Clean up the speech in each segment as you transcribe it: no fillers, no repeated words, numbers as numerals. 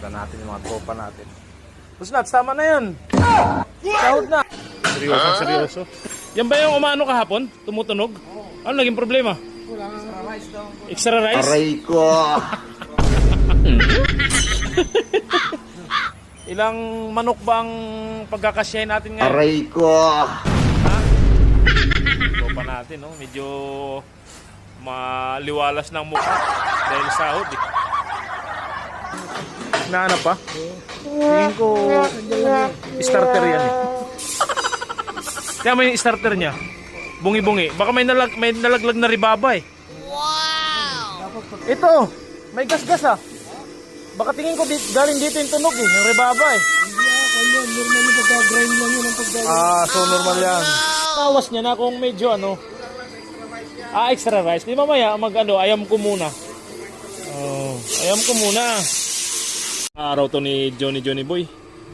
Tignan natin yung mga tropa natin. Pusnat, tama na yan. Sahod na. Seryoso, seryoso. Yan ba yung umano kahapon? Tumutunog? Ano naging problema? Extra rice daw. Extra rice? Aray ko! Ilang manok ba ang pagkakasyahin natin ngayon? Aray ko! Ha? Tropa natin, no? Medyo maliwalas ng mukha dahil sahod eh. Nahanap pa? Tingin ko starter yan eh. Kaya may starter niya. Bungi-bungi. Baka may nalaglag na ribaba eh. Wow! Ito, may gas-gas ah. Baka tingin ko galing dito yung tunog eh, yung ribaba eh. Normal yung pagka-grind lang yun ang pagka-grind. Ah, so normal yan. Tawas niya na kung medyo ano. Extra rice. Di mamaya ayam ko muna. Oh, ayam ko muna. Araw to ni Johnny Boy.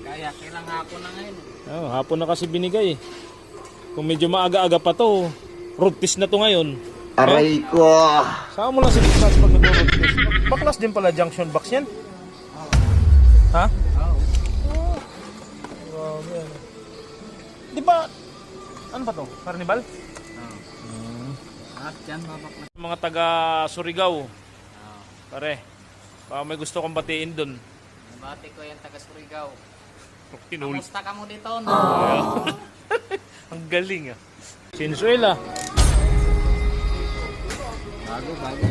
Kaya kailang hapon na ngayon. Oh, hapon na kasi binigay eh. Kung medyo maaga-aga pa to, road test na to ngayon. Aray ko! Saan mo lang si Big Max pag nag-road test? Baklas din pala junction box yan. Ha? Oo. Grabe yan. Di ba, ano ba to? Carnival? At yan, mabaklas. Mga taga Surigao. Pare, baka may gusto kong batiin dun. Nabati ko yan taga Surigao. Pinul. Kamusta ka mo dito? No? Ang galing ah. Sinsuela. Bago.